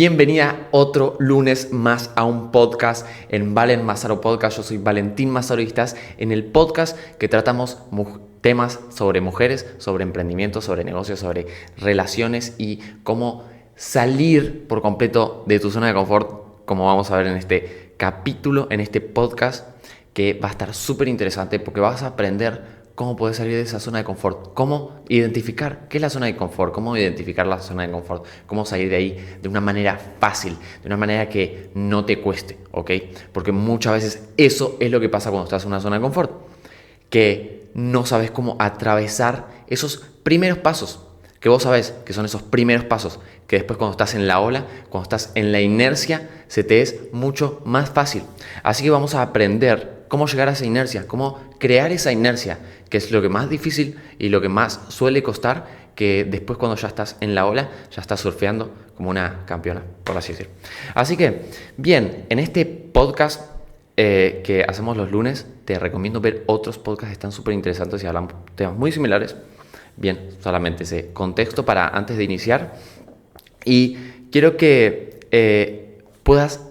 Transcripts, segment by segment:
Bienvenida otro lunes más a un podcast en Valen Mazaro Podcast. Yo soy Valentín Mazaro y estás en el podcast que tratamos temas sobre mujeres, sobre emprendimiento, sobre negocios, sobre relaciones y cómo salir por completo de tu zona de confort, como vamos a ver en este capítulo, en este podcast, que va a estar súper interesante porque vas a aprender cómo puedes salir de esa zona de confort, cómo identificar qué es la zona de confort, cómo identificar la zona de confort, cómo salir de ahí de una manera fácil, de una manera que no te cueste, ¿ok? Porque muchas veces eso es lo que pasa cuando estás en una zona de confort, que no sabes cómo atravesar esos primeros pasos, que vos sabés que son esos primeros pasos, que después cuando estás en la ola, cuando estás en la inercia, se te es mucho más fácil. Así que vamos a aprender cómo llegar a esa inercia, cómo crear esa inercia, que es lo que más difícil y lo que más suele costar, que después cuando ya estás en la ola, ya estás surfeando como una campeona, por así decir. Así que, bien, en este podcast que hacemos los lunes, te recomiendo ver otros podcasts que están súper interesantes y hablan temas muy similares. Bien, solamente ese contexto para antes de iniciar. Y quiero que puedas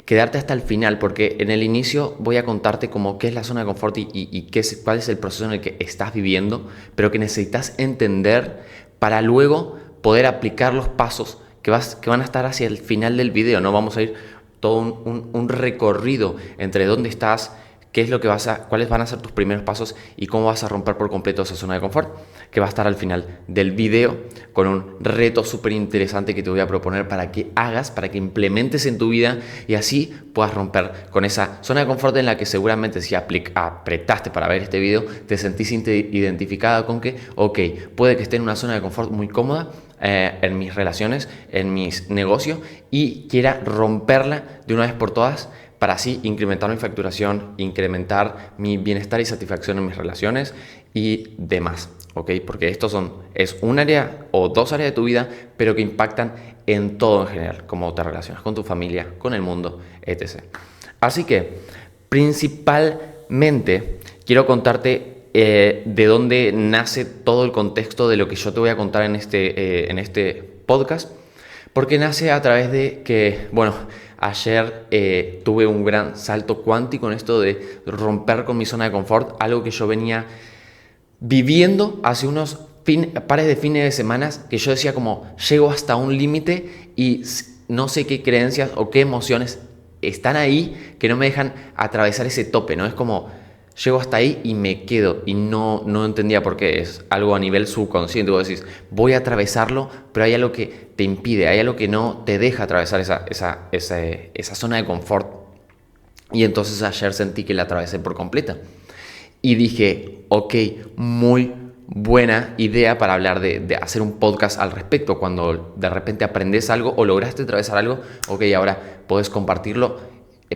quedarte hasta el final, porque en el inicio voy a contarte como qué es la zona de confort y cuál es el proceso en el que estás viviendo, pero que necesitas entender para luego poder aplicar los pasos que van a estar hacia el final del video. No vamos a ir todo un recorrido entre dónde estás, qué es lo que cuáles van a ser tus primeros pasos y cómo vas a romper por completo esa zona de confort, que va a estar al final del video con un reto súper interesante que te voy a proponer para que hagas, para que implementes en tu vida y así puedas romper con esa zona de confort en la que seguramente si apretaste para ver este video, te sentís identificada con que, ok, puede que esté en una zona de confort muy cómoda, en mis relaciones, en mis negocios y quiera romperla de una vez por todas para así incrementar mi facturación, incrementar mi bienestar y satisfacción en mis relaciones y demás, ¿ok? Porque es un área o dos áreas de tu vida, pero que impactan en todo en general, cómo te relacionas con tu familia, con el mundo, etc. Así que, principalmente, quiero contarte de dónde nace todo el contexto de lo que yo te voy a contar en este podcast, porque nace a través de que, bueno, ayer tuve un gran salto cuántico en esto de romper con mi zona de confort, algo que yo venía viviendo hace unos pares de fines de semana, que yo decía como llego hasta un límite y no sé qué creencias o qué emociones están ahí que no me dejan atravesar ese tope, ¿no? Es como llego hasta ahí y me quedo y no entendía por qué. Es algo a nivel subconsciente. Vos decís, voy a atravesarlo, pero hay algo que te impide, hay algo que no te deja atravesar esa zona de confort. Y entonces ayer sentí que la atravesé por completa. Y dije, ok, muy buena idea para hablar de hacer un podcast al respecto. Cuando de repente aprendes algo o lograste atravesar algo, ok, ahora puedes compartirlo.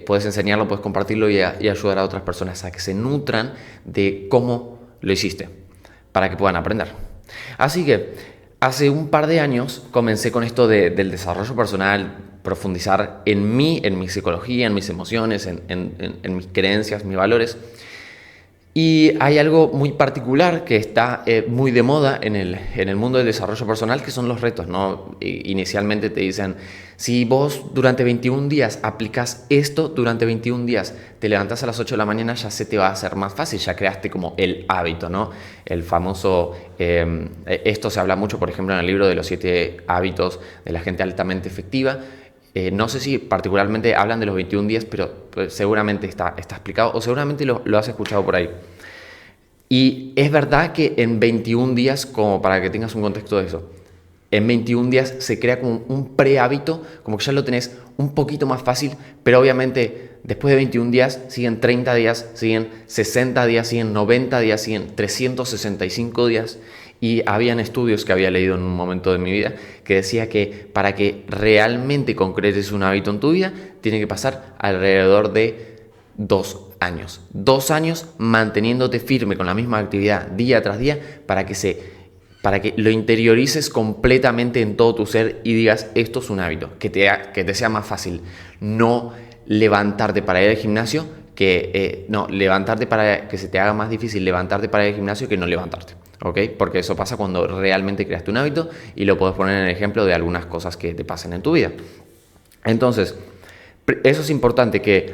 Puedes enseñarlo, puedes compartirlo y ayudar a otras personas a que se nutran de cómo lo hiciste, para que puedan aprender. Así que hace un par de años comencé con esto del desarrollo personal, profundizar en mí, en mi psicología, en mis emociones, en mis creencias, mis valores. Y hay algo muy particular que está muy de moda en el mundo del desarrollo personal, que son los retos, ¿no? Inicialmente te dicen, si vos durante 21 días aplicas esto, durante 21 días te levantás a las 8 de la mañana, ya se te va a hacer más fácil, ya creaste como el hábito, ¿no? El famoso, esto se habla mucho, por ejemplo, en el libro de los 7 hábitos de la gente altamente efectiva. No sé si particularmente hablan de los 21 días, pero seguramente está explicado o seguramente lo has escuchado por ahí. Y es verdad que en 21 días, como para que tengas un contexto de eso, en 21 días se crea como un prehábito, como que ya lo tenés un poquito más fácil, pero obviamente después de 21 días siguen 30 días, siguen 60 días, siguen 90 días, siguen 365 días. Y habían estudios que había leído en un momento de mi vida que decía que para que realmente concretes un hábito en tu vida, tiene que pasar alrededor de 2 años. 2 años manteniéndote firme con la misma actividad día tras día para que lo interiorices completamente en todo tu ser y digas, esto es un hábito, que te sea más fácil no levantarte para ir al gimnasio no, levantarte para que se te haga más difícil levantarte para ir al gimnasio que no levantarte. ¿Ok? Porque eso pasa cuando realmente creaste un hábito y lo puedes poner en el ejemplo de algunas cosas que te pasen en tu vida. Entonces, eso es importante que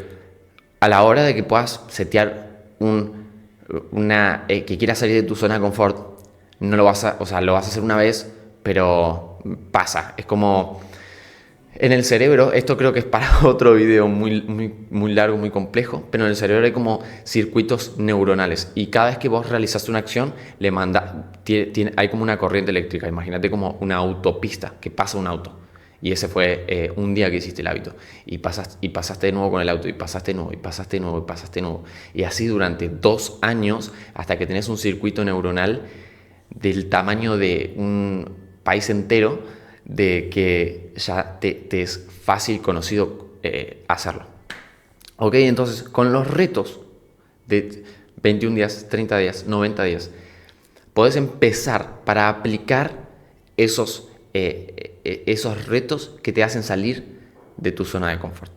a la hora de que puedas setear que quieras salir de tu zona de confort, no lo vas a, o sea, lo vas a hacer una vez, pero pasa. Es como en el cerebro, esto creo que es para otro video muy largo, muy complejo, pero en el cerebro hay como circuitos neuronales y cada vez que vos realizas una acción, hay como una corriente eléctrica. Imagínate como una autopista que pasa un auto. Y ese fue un día que hiciste el hábito. Y pasaste de nuevo con el auto, y pasaste de nuevo, y pasaste de nuevo, y pasaste de nuevo. Y así durante 2 años, hasta que tenés un circuito neuronal del tamaño de un país entero, de que ya te es fácil, conocido hacerlo. Ok, entonces con los retos de 21 días, 30 días, 90 días, podés empezar para aplicar esos retos que te hacen salir de tu zona de confort.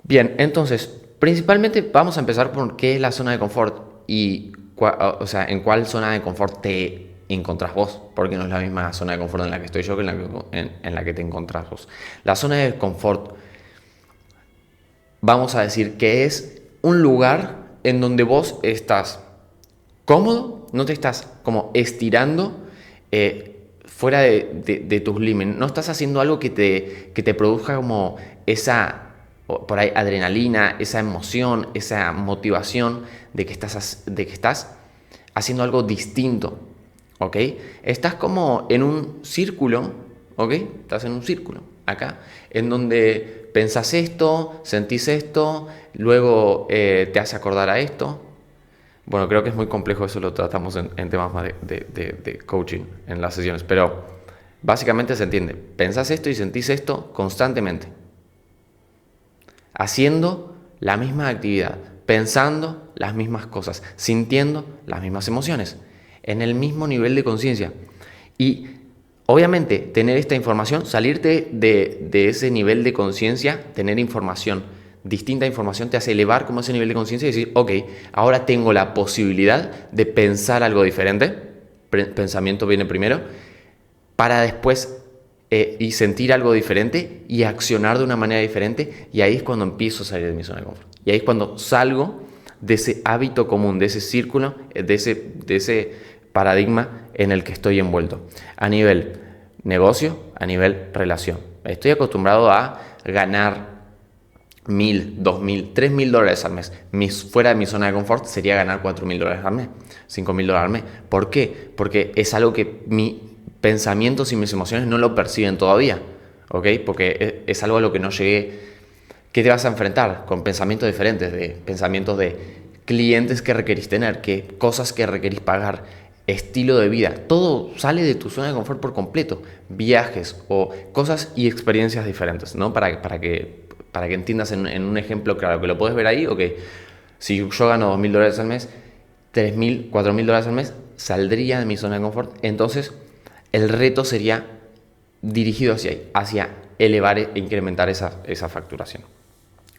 Bien, entonces, principalmente vamos a empezar por qué es la zona de confort y en cuál zona de confort te encontrás vos, porque no es la misma zona de confort en la que estoy yo que en la que te encontrás vos. La zona de confort, vamos a decir que es un lugar en donde vos estás cómodo, no te estás como estirando fuera de tus límites, no estás haciendo algo que te produzca como esa, por ahí, adrenalina, esa emoción, esa motivación de que estás haciendo algo distinto, ¿ok? Estás como en un círculo, ¿ok? Estás en un círculo, acá, en donde pensás esto, sentís esto, luego te hace acordar a esto. Bueno, creo que es muy complejo, eso lo tratamos en temas más de coaching en las sesiones, pero básicamente se entiende. Pensás esto y sentís esto constantemente, haciendo la misma actividad, pensando las mismas cosas, sintiendo las mismas emociones, en el mismo nivel de conciencia. Y obviamente tener esta información, salirte de ese nivel de conciencia, tener distinta información te hace elevar como ese nivel de conciencia y decir, ok, ahora tengo la posibilidad de pensar algo diferente, pensamiento viene primero, para después y sentir algo diferente y accionar de una manera diferente, y ahí es cuando empiezo a salir de mi zona de confort. Y ahí es cuando salgo de ese hábito común, de ese círculo, de ese paradigma en el que estoy envuelto. A nivel negocio, a nivel relación. Estoy acostumbrado a ganar $1,000, $2,000, $3,000 al mes. Fuera de mi zona de confort sería ganar $4,000 al mes, $5,000 al mes. ¿Por qué? Porque es algo que mis pensamientos y mis emociones no lo perciben todavía, ¿ok? Porque es algo a lo que no llegué. ¿Qué te vas a enfrentar? Con pensamientos diferentes, pensamientos de clientes que requerís tener, cosas que requerís pagar, estilo de vida. Todo sale de tu zona de confort por completo. Viajes o cosas y experiencias diferentes, ¿no? Para que entiendas en un ejemplo claro, que lo puedes ver ahí, ok. Si yo gano $2,000 al mes, $3,000, $4,000 al mes, saldría de mi zona de confort. Entonces, el reto sería dirigido hacia ahí, hacia elevar e incrementar esa facturación.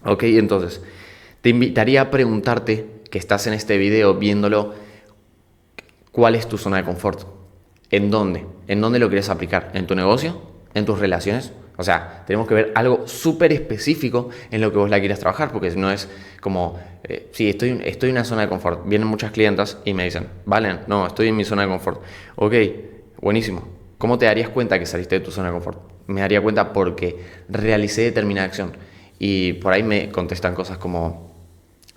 Ok, entonces, te invitaría a preguntarte, que estás en este video viéndolo, ¿cuál es tu zona de confort? ¿En dónde? ¿En dónde lo quieres aplicar? ¿En tu negocio? ¿En tus relaciones? O sea, tenemos que ver algo súper específico en lo que vos la quieras trabajar, porque no es como, sí, estoy en una zona de confort. Vienen muchas clientas y me dicen, Valen, no, estoy en mi zona de confort. Ok, buenísimo. ¿Cómo te darías cuenta que saliste de tu zona de confort? Me daría cuenta porque realicé determinada acción. Y por ahí me contestan cosas como,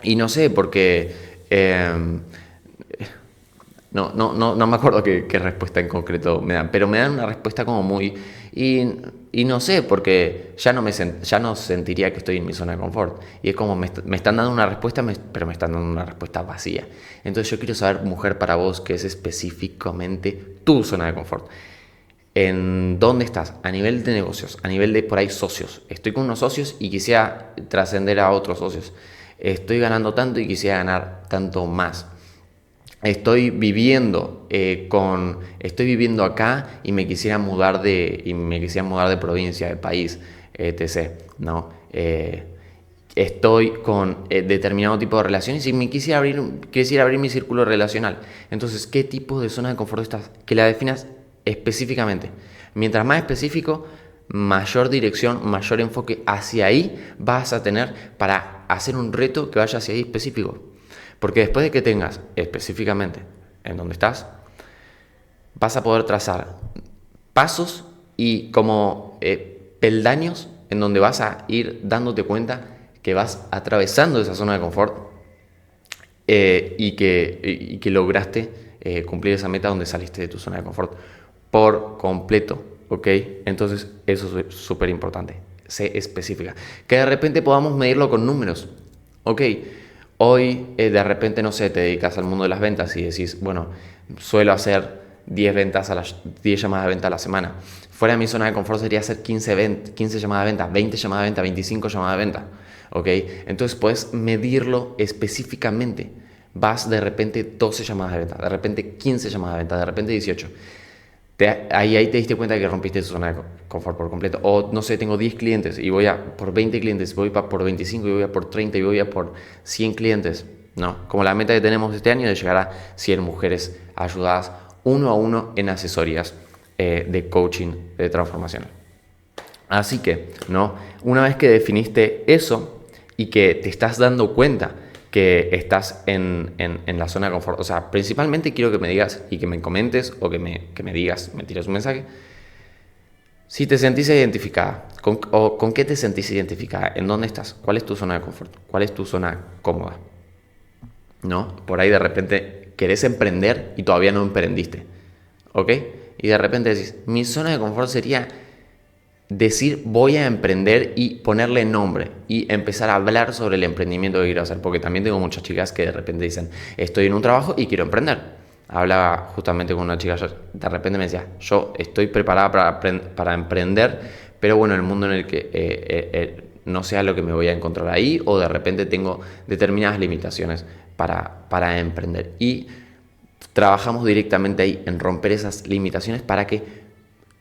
y no sé, porque no me acuerdo qué respuesta en concreto me dan, pero me dan una respuesta como muy, y no sé, porque ya no sentiría que estoy en mi zona de confort. Y es como me están dando una respuesta, pero me están dando una respuesta vacía. Entonces yo quiero saber, mujer, para vos, qué es específicamente tu zona de confort. ¿En dónde estás? A nivel de negocios, a nivel de por ahí socios. Estoy con unos socios y quisiera trascender a otros socios. Estoy ganando tanto y quisiera ganar tanto más. Estoy viviendo acá y me quisiera mudar de provincia, de país, etc. ¿No? estoy con determinado tipo de relaciones y me quisiera abrir mi círculo relacional. Entonces, ¿qué tipo de zona de confort estás? Que la definas específicamente. Mientras más específico, mayor dirección, mayor enfoque hacia ahí vas a tener para hacer un reto que vaya hacia ahí específico. Porque después de que tengas específicamente en donde estás, vas a poder trazar pasos y como peldaños en donde vas a ir dándote cuenta que vas atravesando esa zona de confort y que lograste cumplir esa meta donde saliste de tu zona de confort por completo, ¿ok? Entonces eso es súper importante, sé específica. Que de repente podamos medirlo con números, ¿ok? Hoy de repente, no sé, te dedicas al mundo de las ventas y decís, bueno, suelo hacer 10 llamadas de venta a la semana. Fuera de mi zona de confort sería hacer 15 llamadas de venta, 20 llamadas de venta, 25 llamadas de venta. ¿Ok? Entonces puedes medirlo específicamente. Vas de repente 12 llamadas de venta, de repente 15 llamadas de venta, de repente 18. Ahí te diste cuenta de que rompiste tu zona de confort por completo. O no sé, tengo 10 clientes y voy a por 20 clientes, voy por 25 y voy a por 30 y voy a por 100 clientes. ¿No? Como la meta que tenemos este año de llegar a 100 mujeres ayudadas uno a uno en asesorías de coaching de transformación. Así que, ¿no? Una vez que definiste eso y que te estás dando cuenta que estás en la zona de confort, o sea, principalmente quiero que me digas y que me comentes o que me digas, me tires un mensaje, si te sentís identificada, ¿con qué te sentís identificada? ¿En dónde estás? ¿Cuál es tu zona de confort? ¿Cuál es tu zona cómoda? ¿No? Por ahí de repente querés emprender y todavía no emprendiste, ¿ok? Y de repente decís, mi zona de confort sería decir voy a emprender y ponerle nombre y empezar a hablar sobre el emprendimiento que quiero hacer, porque también tengo muchas chicas que de repente dicen estoy en un trabajo y quiero emprender. Hablaba justamente con una chica ayer, de repente me decía yo estoy preparada para emprender, pero bueno, el mundo en el que no sé a lo que me voy a encontrar ahí, o de repente tengo determinadas limitaciones para emprender, y trabajamos directamente ahí en romper esas limitaciones para que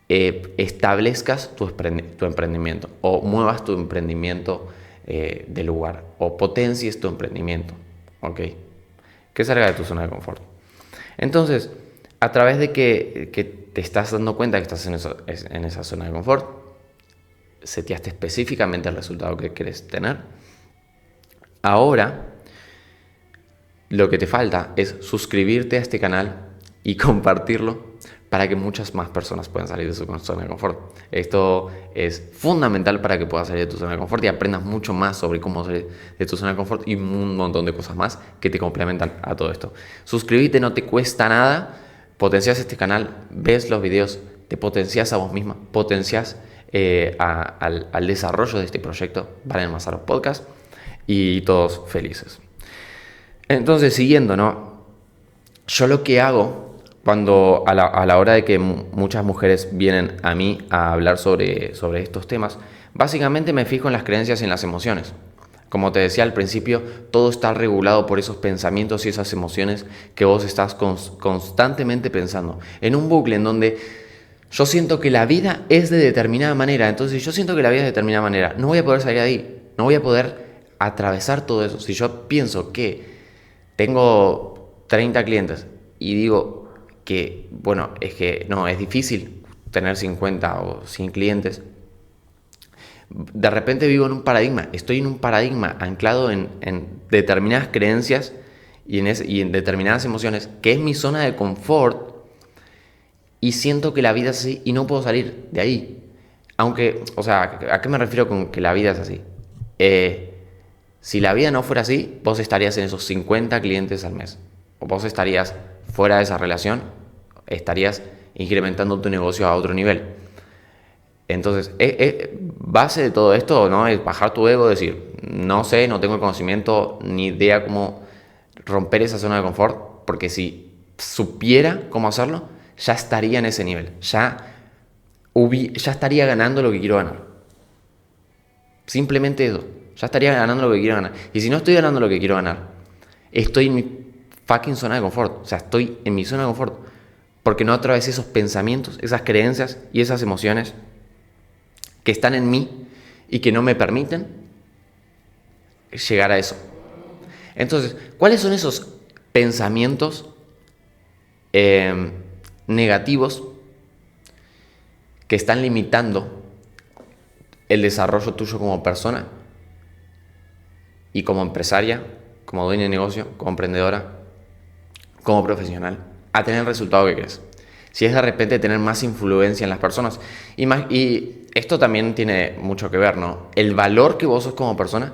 establezcas tu emprendimiento o muevas tu emprendimiento de lugar o potencies tu emprendimiento, ¿ok? Que salga de tu zona de confort. Entonces, a través de que te estás dando cuenta que estás en esa zona de confort, seteaste específicamente el resultado que quieres tener. Ahora, lo que te falta es suscribirte a este canal y compartirlo para que muchas más personas puedan salir de su zona de confort. Esto es fundamental para que puedas salir de tu zona de confort y aprendas mucho más sobre cómo salir de tu zona de confort y un montón de cosas más que te complementan a todo esto. Suscríbete, no te cuesta nada, potencias este canal, ves los videos, te potencias a vos misma, potencias al desarrollo de este proyecto, Valen Mazaro Podcast, y todos felices. Entonces, siguiendo, ¿no? Yo lo que hago cuando a la hora de que muchas mujeres vienen a mí a hablar sobre estos temas, básicamente me fijo en las creencias y en las emociones. Como te decía al principio, todo está regulado por esos pensamientos y esas emociones que vos estás constantemente pensando. En un bucle en donde yo siento que la vida es de determinada manera, entonces yo siento que la vida es de determinada manera, no voy a poder salir de ahí, no voy a poder atravesar todo eso. Si yo pienso que tengo 30 clientes y digo que, bueno, es que no, es difícil tener 50 o 100 clientes, de repente vivo en un paradigma, estoy en un paradigma anclado en determinadas creencias y en determinadas emociones, que es mi zona de confort, y siento que la vida es así y no puedo salir de ahí. Aunque, o sea, ¿a qué me refiero con que la vida es así? Si la vida no fuera así, vos estarías en esos 50 clientes al mes. O vos estarías fuera de esa relación, estarías incrementando tu negocio a otro nivel. Entonces, base de todo esto, ¿no? Es bajar tu ego, decir, no sé, no tengo el conocimiento ni idea cómo romper esa zona de confort, porque si supiera cómo hacerlo, ya estaría en ese nivel, ya estaría ganando lo que quiero ganar. Simplemente eso. Ya estaría ganando lo que quiero ganar. Y si no estoy ganando lo que quiero ganar, estoy en mi fucking zona de confort. O sea, estoy en mi zona de confort. Porque no atravesé esos pensamientos, esas creencias y esas emociones que están en mí y que no me permiten llegar a eso. Entonces, ¿cuáles son esos pensamientos negativos que están limitando el desarrollo tuyo como persona y como empresaria, como dueña de negocio, como emprendedora, como profesional, a tener el resultado que quieres? Si es de repente tener más influencia en las personas. Y esto también tiene mucho que ver, ¿no? El valor que vos sos como persona,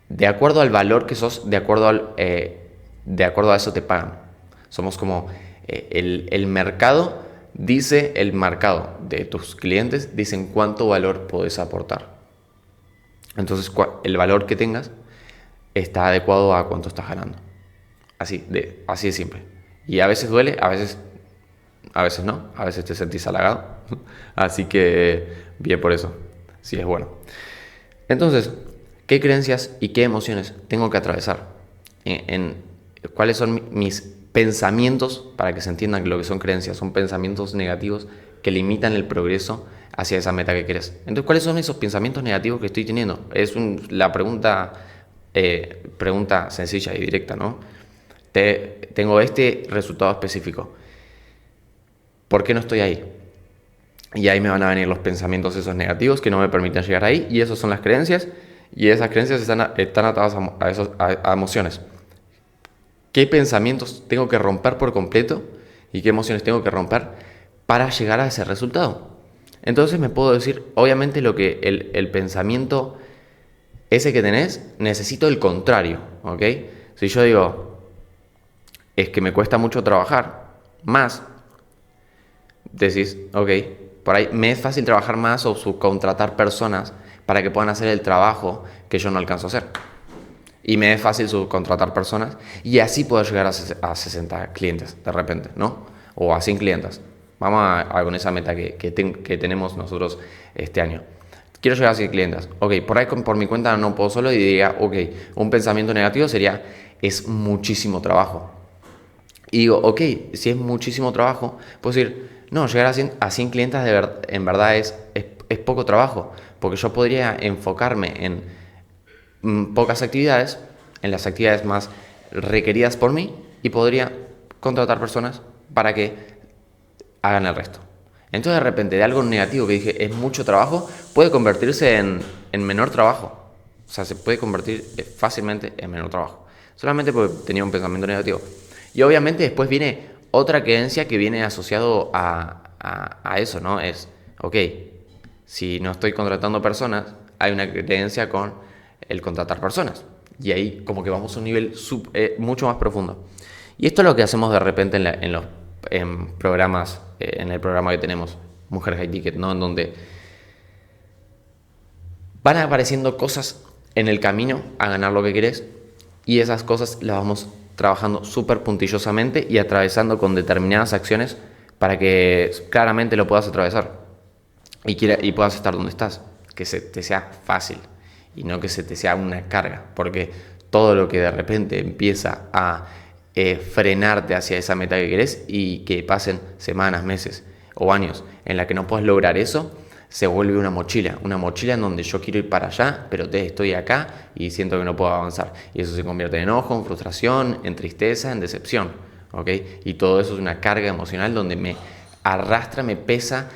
de acuerdo al valor que sos, de acuerdo a eso te pagan. Somos como el mercado dice, el mercado de tus clientes dicen cuánto valor podés aportar. Entonces, el valor que tengas está adecuado a cuánto estás ganando. Así de simple. Y a veces duele, a veces no, a veces te sentís halagado. Así que bien por eso, sí es bueno. Entonces, ¿qué creencias y qué emociones tengo que atravesar? ¿Cuáles son mis pensamientos? Para que se entiendan que lo que son creencias son pensamientos negativos que limitan el progreso hacia esa meta que quieres. Entonces, ¿cuáles son esos pensamientos negativos que estoy teniendo? Es la pregunta sencilla y directa, ¿no? Tengo este resultado específico. ¿Por qué no estoy ahí? Y ahí me van a venir los pensamientos esos negativos que no me permiten llegar ahí, y esas son las creencias, y esas creencias están atadas a emociones. ¿Qué pensamientos tengo que romper por completo y qué emociones tengo que romper para llegar a ese resultado? Entonces me puedo decir, obviamente lo que el pensamiento ese que tenés, necesito el contrario, ¿ok? Si yo digo, es que me cuesta mucho trabajar, más, decís, ok, por ahí me es fácil trabajar más o subcontratar personas para que puedan hacer el trabajo que yo no alcanzo a hacer. Y me es fácil subcontratar personas y así puedo llegar a 60 clientes de repente, ¿no? O a 100 clientes. Vamos con esa meta que tenemos nosotros este año. Quiero llegar a 100 clientes. Ok, por ahí por mi cuenta no puedo solo y diría, ok, un pensamiento negativo sería, es muchísimo trabajo. Y digo, ok, si es muchísimo trabajo, puedo decir, no, llegar a 100 clientes en verdad es poco trabajo, porque yo podría enfocarme en pocas actividades, en las actividades más requeridas por mí, y podría contratar personas para que hagan el resto. Entonces de repente de algo negativo que dije es mucho trabajo, puede convertirse en menor trabajo. O sea, se puede convertir fácilmente en menor trabajo. Solamente porque tenía un pensamiento negativo. Y obviamente después viene otra creencia que viene asociado a eso, ¿no? Es, ok, si no estoy contratando personas, hay una creencia con el contratar personas. Y ahí como que vamos a un nivel mucho más profundo. Y esto es lo que hacemos de repente en programas, en el programa que tenemos, Mujer High Ticket, ¿no? En donde van apareciendo cosas en el camino a ganar lo que querés, y esas cosas las vamos trabajando súper puntillosamente y atravesando con determinadas acciones para que claramente lo puedas atravesar y puedas estar donde estás, que se te sea fácil y no que se te sea una carga, porque todo lo que de repente empieza a frenarte hacia esa meta que querés y que pasen semanas, meses o años en la que no puedas lograr eso, se vuelve una mochila en donde yo quiero ir para allá, pero estoy acá y siento que no puedo avanzar. Y eso se convierte en enojo, en frustración, en tristeza, en decepción, ¿ok? Y todo eso es una carga emocional donde me arrastra, me pesa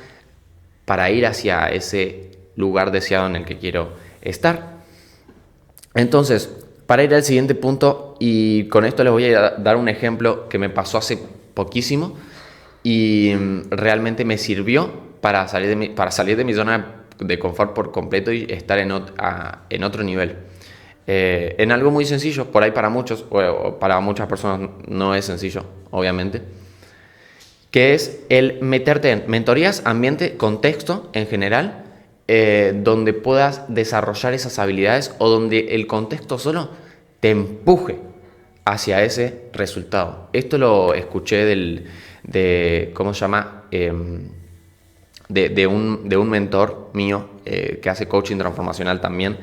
para ir hacia ese lugar deseado en el que quiero estar. Entonces, para ir al siguiente punto, y con esto les voy a dar un ejemplo que me pasó hace poquísimo y realmente me sirvió para salir de mi zona de confort por completo y estar en otro nivel. En algo muy sencillo, por ahí para muchos, o para muchas personas no es sencillo, obviamente, que es el meterte en mentorías, ambiente, contexto en general, donde puedas desarrollar esas habilidades o donde el contexto solo te empuje hacia ese resultado. Esto lo escuché ¿cómo se llama? De un mentor mío que hace coaching transformacional también,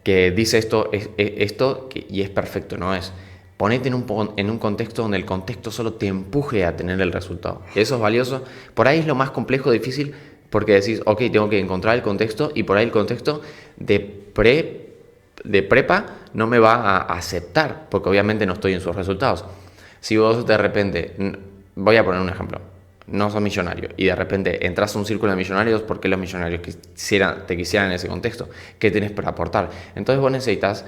que dice esto y es perfecto, ¿no? Es ponete en un contexto donde el contexto solo te empuje a tener el resultado. Eso es valioso. Por ahí es lo más complejo, difícil, porque decís, ok, tengo que encontrar el contexto, y por ahí el contexto de de prepa no me va a aceptar, porque obviamente no estoy en sus resultados. Si vos de repente, voy a poner un ejemplo, no sos millonario y de repente entras a un círculo de millonarios, ¿por qué los millonarios te quisieran en ese contexto? ¿Qué tenés para aportar? Entonces vos necesitas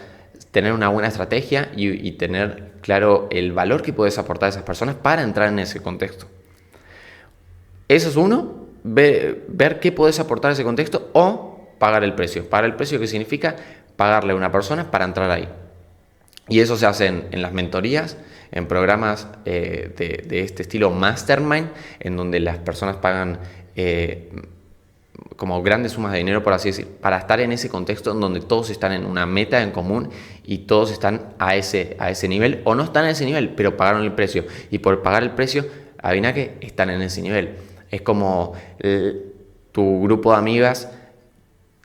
tener una buena estrategia y tener claro el valor que puedes aportar a esas personas para entrar en ese contexto. Eso es uno, ver qué puedes aportar a ese contexto o pagar el precio. Pagar el precio, ¿qué significa? Pagarle a una persona para entrar ahí. Y eso se hace en las mentorías, en programas de este estilo Mastermind, en donde las personas pagan como grandes sumas de dinero, por así decir, para estar en ese contexto en donde todos están en una meta en común y todos están a ese nivel, o no están a ese nivel, pero pagaron el precio. Y por pagar el precio, adivina que están en ese nivel. Es como tu grupo de amigas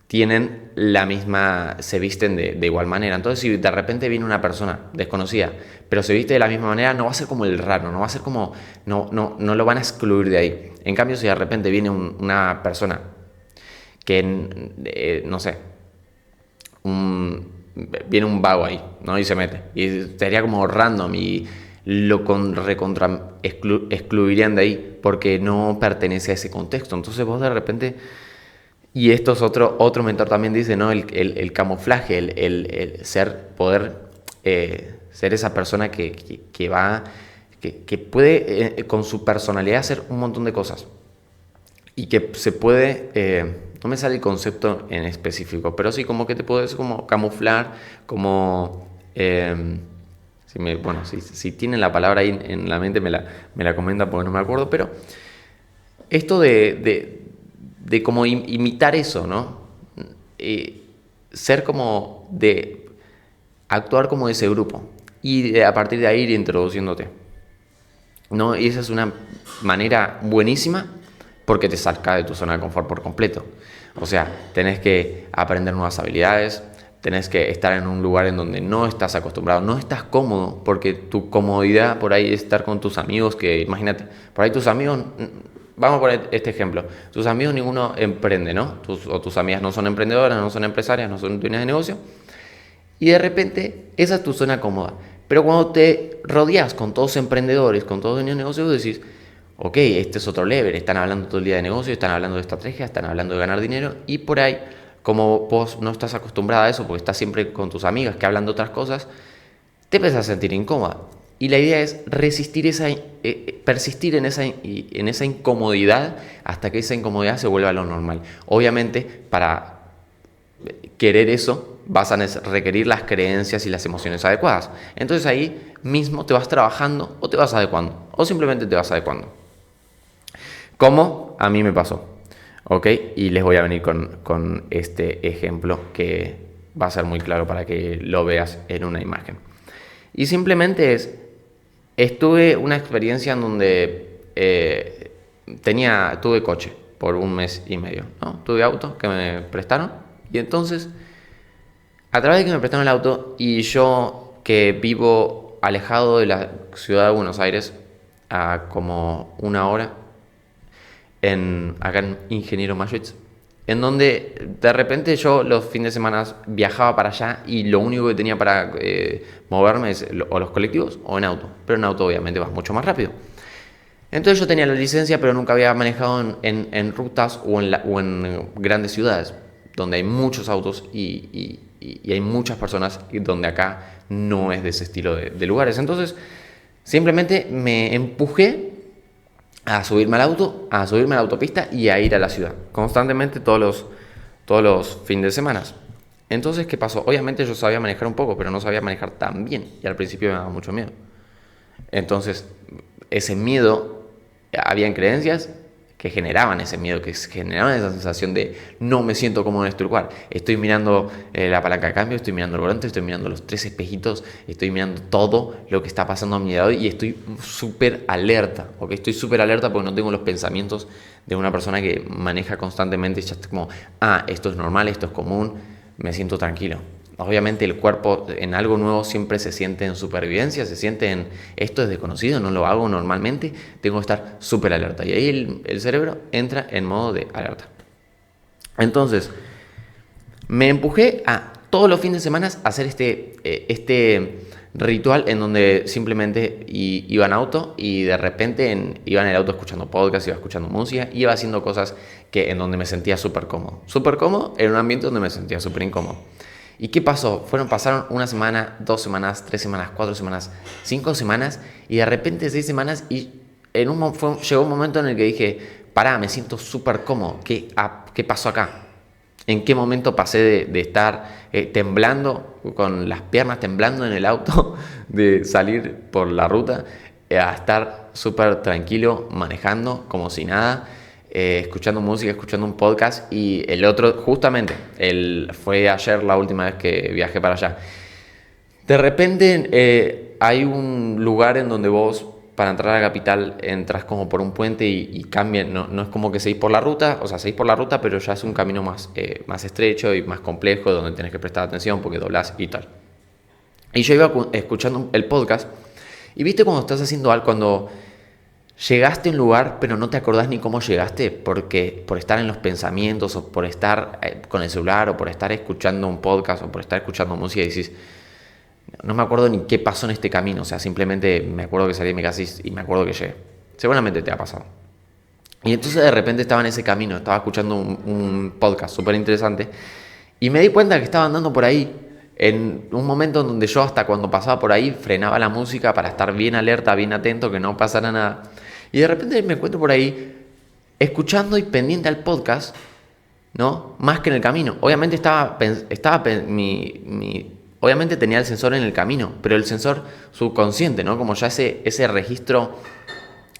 tienen la misma, se visten de igual manera. Entonces, si de repente viene una persona desconocida, pero se viste de la misma manera, no va a ser como el raro, no va a ser como, no lo van a excluir de ahí. En cambio, si de repente viene una persona que, no sé, viene un vago ahí, ¿no? Y se mete, y sería como random y lo excluirían de ahí porque no pertenece a ese contexto. Entonces vos de repente... Y esto es otro mentor también dice, ¿no? El camuflaje, el poder ser esa persona que puede con su personalidad hacer un montón de cosas. Y que se puede, no me sale el concepto en específico, pero sí como que te puedes como camuflar, como... si tienen la palabra ahí en la mente me la comentan porque no me acuerdo, pero esto de como imitar eso, ¿no? Ser como actuar como de ese grupo y a partir de ahí ir introduciéndote, ¿no? Y esa es una manera buenísima porque te saca de tu zona de confort por completo. O sea, tenés que aprender nuevas habilidades, tenés que estar en un lugar en donde no estás acostumbrado, no estás cómodo, porque tu comodidad por ahí es estar con tus amigos, que imagínate, por ahí tus amigos... Vamos a poner este ejemplo. Tus amigos ninguno emprende, ¿no? Tus amigas no son emprendedoras, no son empresarias, no son dueñas de negocio. Y de repente, esa es tu zona cómoda. Pero cuando te rodeas con todos emprendedores, con todos dueños de negocio, decís, ok, este es otro level. Están hablando todo el día de negocio, están hablando de estrategia, están hablando de ganar dinero. Y por ahí, como vos no estás acostumbrada a eso, porque estás siempre con tus amigas que hablan de otras cosas, te empiezas a sentir incómoda. Y la idea es persistir en esa incomodidad hasta que esa incomodidad se vuelva lo normal. Obviamente, para querer eso, vas a requerir las creencias y las emociones adecuadas. Entonces ahí mismo te vas trabajando o te vas adecuando, o simplemente te vas adecuando. Como a mí me pasó, ¿ok? Y les voy a venir con este ejemplo que va a ser muy claro para que lo veas en una imagen. Y simplemente estuve una experiencia en donde tuve coche por 1 mes y medio, ¿no? Tuve auto que me prestaron y entonces, a través de que me prestaron el auto y yo que vivo alejado de la ciudad de Buenos Aires a como 1 hora, acá en Ingeniero Mayuitz, en donde de repente yo los fines de semana viajaba para allá y lo único que tenía para moverme es o los colectivos o en auto. Pero en auto obviamente vas mucho más rápido. Entonces yo tenía la licencia, pero nunca había manejado en rutas o en grandes ciudades, donde hay muchos autos y hay muchas personas, donde acá no es de ese estilo de lugares. Entonces simplemente me empujé a subirme al auto, a subirme a la autopista y a ir a la ciudad, constantemente todos los fines de semana. Entonces, ¿qué pasó? Obviamente yo sabía manejar un poco, pero no sabía manejar tan bien, y al principio me daba mucho miedo. Entonces, ese miedo, habían creencias que generaban ese miedo, que generaban esa sensación de no me siento cómodo en este lugar. Estoy mirando la palanca de cambio, estoy mirando el volante, estoy mirando los 3 espejitos, estoy mirando todo lo que está pasando a mi lado y estoy súper alerta, ¿ok? Estoy súper alerta porque no tengo los pensamientos de una persona que maneja constantemente, ya está como, esto es normal, esto es común, me siento tranquilo. Obviamente el cuerpo en algo nuevo siempre se siente en supervivencia, se siente en esto es desconocido, no lo hago normalmente, tengo que estar súper alerta. Y ahí el cerebro entra en modo de alerta. Entonces, me empujé a todos los fines de semana hacer este ritual en donde simplemente iba en auto y de repente iba en el auto escuchando podcast, iba escuchando música, iba haciendo cosas en donde me sentía súper cómodo. Súper cómodo en un ambiente donde me sentía súper incómodo. ¿Y qué pasó? Pasaron una semana, 2 semanas, 3 semanas, 4 semanas, 5 semanas y de repente 6 semanas y llegó un momento en el que dije, pará, me siento súper cómodo. ¿Qué pasó acá? ¿En qué momento pasé de estar temblando, con las piernas temblando en el auto, de salir por la ruta, a estar súper tranquilo, manejando como si nada, escuchando música, escuchando un podcast? Y el otro, justamente, fue ayer la última vez que viajé para allá. De repente hay un lugar en donde vos, para entrar a la capital, entras como por un puente y cambian. No es como que seguís por la ruta, o sea, seguís por la ruta, pero ya es un camino más estrecho y más complejo, donde tenés que prestar atención porque doblás y tal. Y yo iba escuchando el podcast y viste cuando estás haciendo algo, cuando llegaste a un lugar pero no te acordás ni cómo llegaste, porque por estar en los pensamientos o por estar con el celular o por estar escuchando un podcast o por estar escuchando música y decís, no me acuerdo ni qué pasó en este camino, o sea, simplemente me acuerdo que salí de mi casa y me acuerdo que llegué. Seguramente te ha pasado. Y entonces de repente estaba en ese camino, estaba escuchando un podcast súper interesante y me di cuenta que estaba andando por ahí en un momento en donde yo, hasta cuando pasaba por ahí, frenaba la música para estar bien alerta, bien atento, que no pasara nada. Y de repente me encuentro por ahí escuchando y pendiente al podcast, ¿no? Más que en el camino. Obviamente obviamente tenía el sensor en el camino, pero el sensor subconsciente, ¿no? Como ya ese registro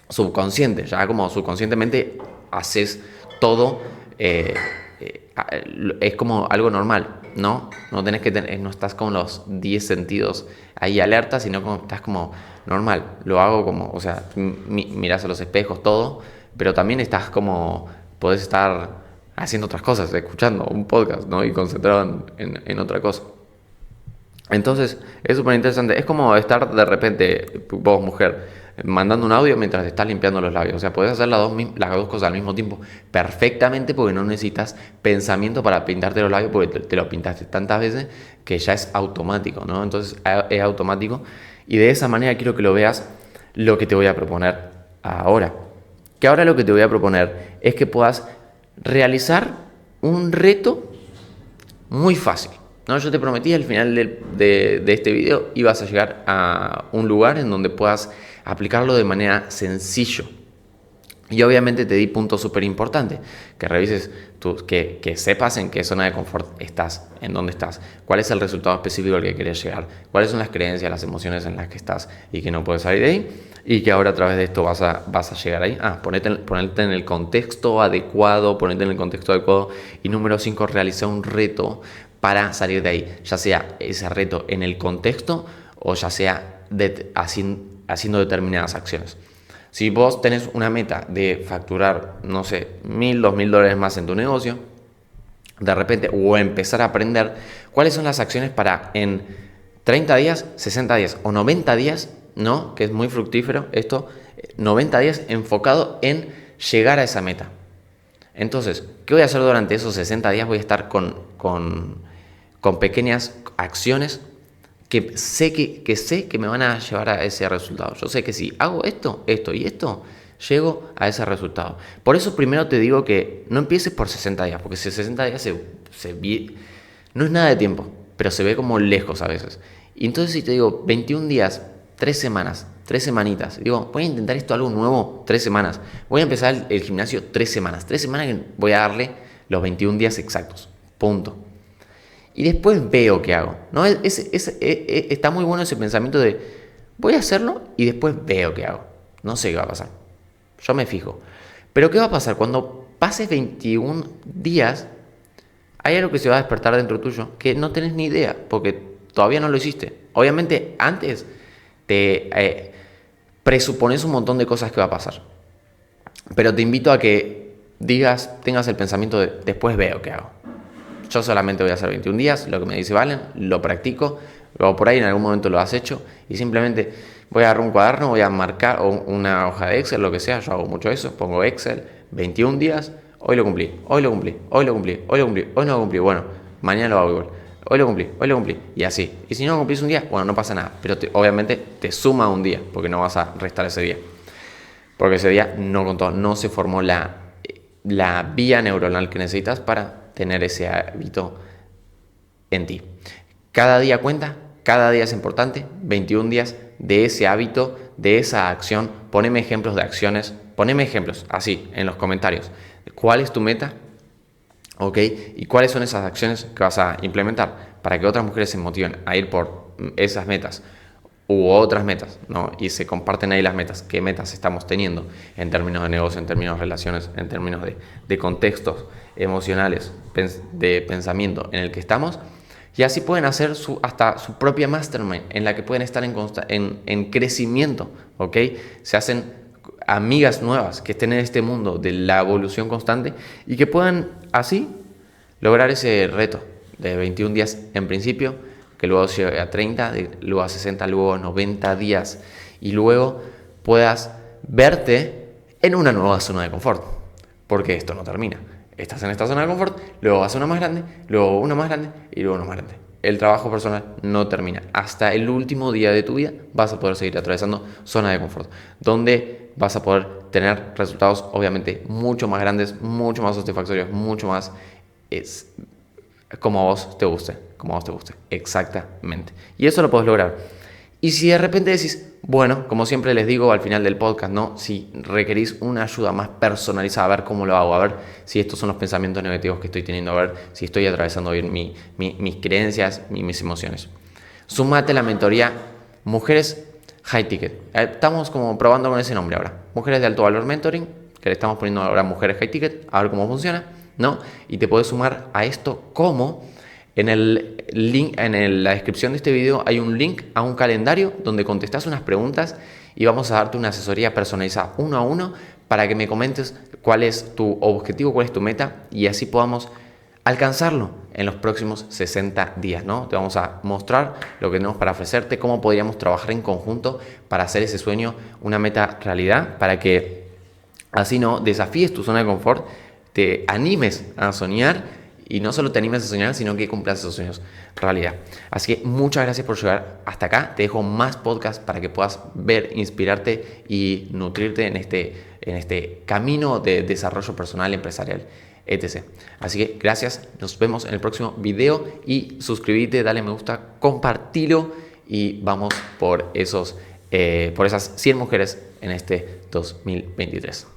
subconsciente, ya como subconscientemente haces todo, es como algo normal, ¿no? No tenés no estás con los 10 sentidos ahí alerta, sino como estás como normal. Lo hago como, o sea, mirás a los espejos, todo, pero también estás como, podés estar haciendo otras cosas, escuchando un podcast, ¿no? Y concentrado en otra cosa. Entonces, es súper interesante. Es como estar de repente, vos mujer, mandando un audio mientras te estás limpiando los labios. O sea, puedes hacer las dos cosas al mismo tiempo perfectamente, porque no necesitas pensamiento para pintarte los labios, porque te lo pintaste tantas veces que ya es automático, ¿no? Entonces, es automático. Y de esa manera quiero que lo veas lo que te voy a proponer ahora. Que ahora lo que te voy a proponer es que puedas realizar un reto muy fácil. No, yo te prometí al final de este video ibas a llegar a un lugar en donde puedas aplicarlo de manera sencillo. Y obviamente te di puntos súper importantes, que revises, que sepas en qué zona de confort estás, en dónde estás, cuál es el resultado específico al que quieres llegar, cuáles son las creencias, las emociones en las que estás y que no puedes salir de ahí, y que ahora a través de esto vas a llegar ahí. Ponerte en el contexto adecuado, y número 5, realizar un reto para salir de ahí, ya sea ese reto en el contexto o ya sea haciendo determinadas acciones. Si vos tenés una meta de facturar, no sé, $1,000, $2,000 más en tu negocio, de repente, o empezar a aprender cuáles son las acciones para en 30 días, 60 días o 90 días, ¿no? Que es muy fructífero esto, 90 días enfocado en llegar a esa meta. Entonces, ¿qué voy a hacer durante esos 60 días? Voy a estar con pequeñas acciones que sé que me van a llevar a ese resultado. Yo sé que si hago esto y esto, llego a ese resultado. Por eso primero te digo que no empieces por 60 días, porque si 60 días no es nada de tiempo, pero se ve como lejos a veces. Y entonces si te digo 21 días, 3 semanas, 3 semanitas, digo, voy a intentar esto algo nuevo, 3 semanas. Voy a empezar el gimnasio 3 semanas. 3 semanas que voy a darle los 21 días exactos. Punto. Y después veo qué hago, ¿no? Está muy bueno ese pensamiento de voy a hacerlo y después veo qué hago. No sé qué va a pasar. Yo me fijo. Pero ¿qué va a pasar? Cuando pases 21 días, hay algo que se va a despertar dentro tuyo que no tenés ni idea, porque todavía no lo hiciste. Obviamente, antes te presupones un montón de cosas que va a pasar. Pero te invito a que tengas el pensamiento de después veo qué hago. Yo solamente voy a hacer 21 días, lo que me dice Valen, lo practico, luego por ahí en algún momento lo has hecho y simplemente voy a agarrar un cuaderno, voy a marcar o una hoja de Excel, lo que sea, yo hago mucho eso, pongo Excel, 21 días, hoy lo cumplí, hoy lo cumplí, hoy lo cumplí, hoy lo cumplí, hoy no lo cumplí, bueno, mañana lo hago igual, hoy lo cumplí, hoy lo cumplí, y así. Y si no lo cumplís un día, bueno, no pasa nada, pero obviamente te suma un día, porque no vas a restar ese día. Porque ese día no contó, no se formó la vía neuronal que necesitas para tener ese hábito en ti. Cada día cuenta, cada día es importante, 21 días de ese hábito, de esa acción. Poneme ejemplos de acciones, poneme ejemplos así en los comentarios. ¿Cuál es tu meta? ¿Ok? ¿Y cuáles son esas acciones que vas a implementar para que otras mujeres se motiven a ir por esas metas u otras metas, ¿no? Y se comparten ahí las metas, qué metas estamos teniendo en términos de negocio, en términos de relaciones, en términos de contextos emocionales, de pensamiento en el que estamos, y así pueden hacer hasta su propia mastermind en la que pueden estar en crecimiento, ¿ok? Se hacen amigas nuevas que estén en este mundo de la evolución constante y que puedan así lograr ese reto de 21 días en principio, que luego llegue a 30, luego a 60, luego a 90 días y luego puedas verte en una nueva zona de confort, porque esto no termina. Estás en esta zona de confort, luego vas a una más grande, luego una más grande y luego una más grande. El trabajo personal no termina. Hasta el último día de tu vida vas a poder seguir atravesando zona de confort, donde vas a poder tener resultados obviamente mucho más grandes, mucho más satisfactorios, mucho más como a vos te guste, exactamente. Y eso lo puedes lograr. Y si de repente decís, bueno, como siempre les digo al final del podcast, ¿no? Si requerís una ayuda más personalizada, a ver cómo lo hago, a ver si estos son los pensamientos negativos que estoy teniendo, a ver si estoy atravesando bien mis creencias, mis emociones. Súmate a la mentoría Mujeres High Ticket. Estamos como probando con ese nombre ahora. Mujeres de alto valor mentoring, que le estamos poniendo ahora Mujeres High Ticket, a ver cómo funciona, ¿no? Y te puedes sumar a esto como en el link, la descripción de este video hay un link a un calendario donde contestas unas preguntas y vamos a darte una asesoría personalizada 1 a 1 para que me comentes cuál es tu objetivo, cuál es tu meta y así podamos alcanzarlo en los próximos 60 días, ¿no? Te vamos a mostrar lo que tenemos para ofrecerte, cómo podríamos trabajar en conjunto para hacer ese sueño una meta realidad, para que así no desafíes tu zona de confort, te animes a soñar y no solo te animes a soñar, sino que cumplas esos sueños realidad. Así que muchas gracias por llegar hasta acá. Te dejo más podcasts para que puedas ver, inspirarte y nutrirte en este camino de desarrollo personal, empresarial, etc. Así que gracias, nos vemos en el próximo video y suscríbete, dale me gusta, compartilo y vamos por esas 100 mujeres en este 2023.